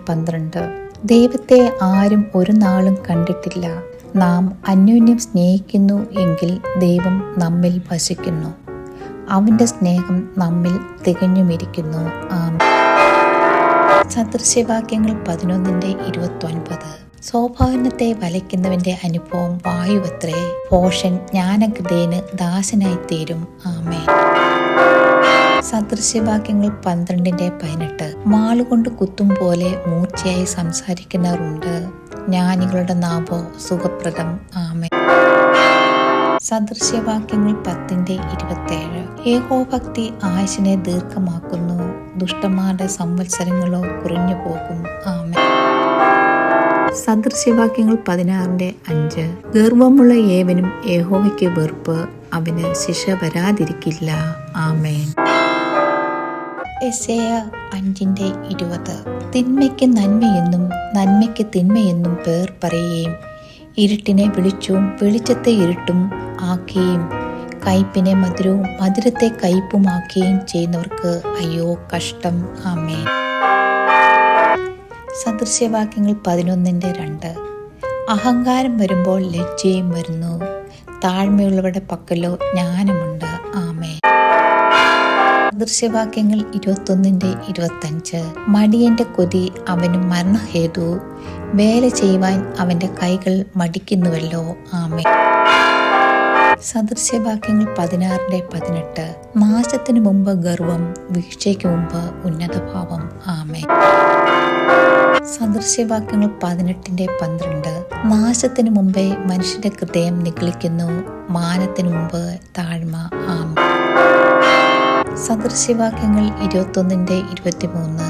12 ദൈവത്തെ ആരും ഒരു നാളും കണ്ടിട്ടില്ല. നാം അന്യോന്യം സ്നേഹിക്കുന്നു എങ്കിൽ ദൈവം നമ്മിൽ വസിക്കുന്നു, അവൻ്റെ സ്നേഹം നമ്മിൽ തികഞ്ഞുമിരിക്കുന്നു. ആമേൻ. സദൃശ്യവാക്യങ്ങൾ 11:29 സ്വഭാവനത്തെ വലയ്ക്കുന്നവന്റെ അനുഭവം വായുവത്രേ, ഭോഷൻ ജ്ഞാനഗതേന് ദാസനായിത്തീരും. ആമേൻ. സദൃശ്യവാക്യങ്ങൾ 12:18 മാളുകൊണ്ട് കുത്തും പോലെ മൂർച്ചയായി സംസാരിക്കുന്നവരുണ്ട്, ജ്ഞാനികളുടെ നാവോ സുഖപ്രദം. ആമേൻ. സദൃശ്യവാക്യങ്ങൾ 10:27 യഹോഭക്തി ആയുസ്സിനെ ദീർഘമാക്കുന്നു, ദുഷ്ടന്മാരുടെ സംവത്സരങ്ങളോ കുറഞ്ഞു പോകും. ആമേൻ. സദൃശ്യവാക്യങ്ങൾ 16:5 ഗർവമുള്ള ഏവനും യഹോവയ്ക്ക് വെറുപ്പ്, അവന് ശിക്ഷ വരാതിരിക്കില്ല. ആമേൻ. യെശയ്യാ 5:20 തിന്മയ്ക്ക് നന്മയെന്നും നന്മയ്ക്ക് തിന്മയെന്നും പേർ പറയുകയും ഇരുട്ടിനെ വെളിച്ചവും വെളിച്ചത്തെ ഇരുട്ടും ആക്കുകയും കയ്പിനെ മധുരവും മധുരത്തെ കയ്പുമാക്കുകയും ചെയ്യുന്നവർക്ക് അയ്യോ കഷ്ടം. ആമേൻ. സദൃശ്യവാക്യങ്ങൾ 11:2 അഹങ്കാരം വരുമ്പോൾ ലജ്ജയും വരുന്നു, താഴ്മയുള്ളവരുടെ പക്കലോ ജ്ഞാനമുണ്ട്. ആമേൻ. സദൃശ്യവാക്യങ്ങൾ 21:25 മടിയന്റെ കൊതി അവന് മരണഹേതു, വേല ചെയ്യുവാൻ അവന്റെ കൈകൾ മടിക്കുന്നുവല്ലോ. ആമേൻ. സദൃശ്യവാക്യങ്ങൾ 16:18 നാശത്തിനു മുമ്പ് ഗർവം, വീഴ്ചയ്ക്ക് മുമ്പ് ഉന്നതഭാവം. ആമേൻ. സദൃശ്യവാക്യങ്ങൾ 18:12 നാശത്തിനു മുമ്പേ മനുഷ്യന്റെ ഹൃദയം നിഗളിക്കുന്നു, മാനത്തിനു മുമ്പ് താഴ്മ. ആമേൻ. സദൃശ്യവാക്യങ്ങൾ 21:23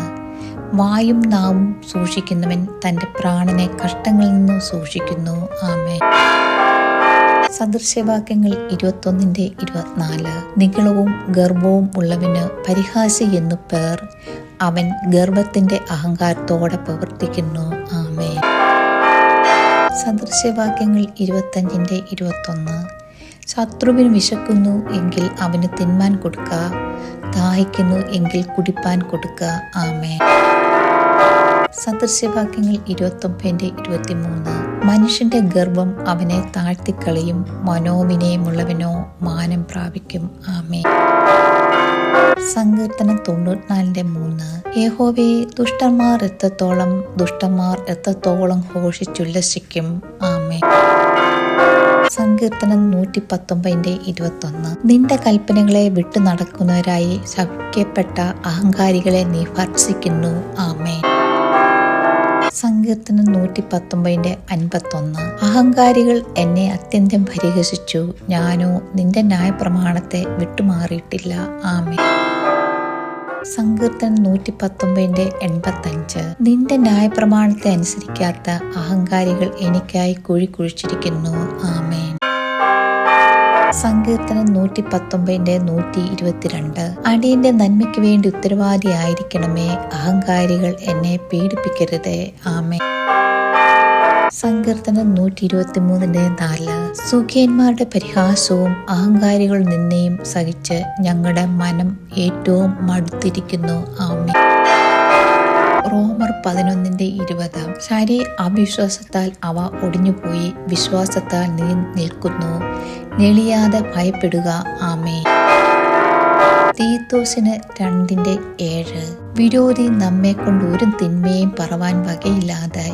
വായും നാവും സൂക്ഷിക്കുന്നവൻ തൻ്റെ പ്രാണനെ കഷ്ടങ്ങളിൽ നിന്നും സൂക്ഷിക്കുന്നു. ആമേൻ. സദൃശ്യവാക്യങ്ങൾ 21:24 നിഗളവും ഗർവവും ഉള്ളവന് പരിഹാസി എന്നു പേർ, അവൻ ഗർവത്തിന്റെ അഹങ്കാരത്തോടെ പ്രവർത്തിക്കുന്നു. ആമേൻ. സദൃശ്യവാക്യങ്ങൾ 25:21 ശത്രുവിന് വിശക്കുന്നു എങ്കിൽ അവന് തിന്മാൻ കൊടുക്ക, ദാഹിക്കുന്നു എങ്കിൽ കുടിപ്പാൻ കൊടുക്ക. ആമേൻ. സദൃശ്യവാക്യങ്ങൾ 29:23 മനുഷ്യന്റെ ഗർവം അവനെ താഴ്ത്തിക്കളയും, മനോവിനയമുള്ളവനോ മാനം പ്രാപിക്കും. ആമേൻ. സങ്കീർത്തനം 94:3 യഹോവേ ദുഷ്ടന്മാർ എത്രത്തോളം ഘോഷിച്ചുല്ലസിക്കും. ആമേൻ. സങ്കീർത്തനം 119:21 നിന്റെ കൽപ്പനകളെ വിട്ടു നടക്കുന്നവരായി ശപിക്കപ്പെട്ട അഹങ്കാരികളെ നീ ഭർത്സിക്കുന്നു. ആമേൻ. സങ്കീർത്തനം 119:51 അഹങ്കാരികൾ എന്നെ അത്യന്തം പരിഹസിച്ചു, ഞാനോ നിന്റെ ന്യായപ്രമാണത്തെ വിട്ടുമാറിയിട്ടില്ല. ആമേൻ. സങ്കീർത്തനം 119:85 നിന്റെ ന്യായപ്രമാണത്തെ അനുസരിക്കാത്ത അഹങ്കാരികൾ എനിക്കായി കുഴി കുഴിച്ചിരിക്കുന്നു. ആമേൻ. സങ്കീർത്തനം 119:122 അടിയന്റെ നന്മയ്ക്ക് വേണ്ടി ഉത്തരവാദിയായിരിക്കണമേ, അഹങ്കാരികൾ എന്നെ പീഡിപ്പിക്കരുതേ. ആമേൻ. സങ്കീർത്തനം 123:4 സുഖിയന്മാരുടെ പരിഹാസവും അഹങ്കാരികൾ നിന്നെയും സഹിച്ച് ഞങ്ങളുടെ മനം ഏറ്റവും മടുത്തിരിക്കുന്നു. ആമേൻ. റോമർ 11:20 ശരീ അവിശ്വാസത്താൽ അവ ഒടിഞ്ഞുപോയി, വിശ്വാസത്താൽ നീ നിൽക്കുന്നു, ഞെളിയാതെ ഭയപ്പെടുക. ആമേൻ. തീത്തോസിന് 2:7 വിരോധി നമ്മെ കൊണ്ട് ഒരു തിന്മയും പറവാൻ വകയില്ലാതെ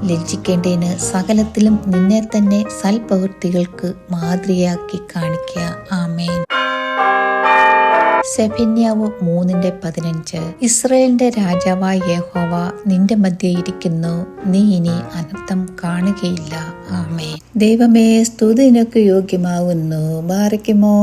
ലജ്ജിക്കേണ്ടതിന് സകലത്തിലും നിന്നെ തന്നെ സൽപ്രവൃത്തികൾക്ക് മാതൃകയാക്കി കാണിക്കുക. ആമേൻ. സെഫന്യാവ് 3:15 ഇസ്രായേലിന്റെ രാജാവായ യഹോവ നിന്റെ മധ്യേ ഇരിക്കുന്നു, നീ ഇനി അനർത്ഥം കാണുകയില്ല. ആമേൻ. ദൈവമേ സ്തുതി നിനക്ക് യോഗ്യമാവുന്നു. ബാറയ്ക്കുമോ.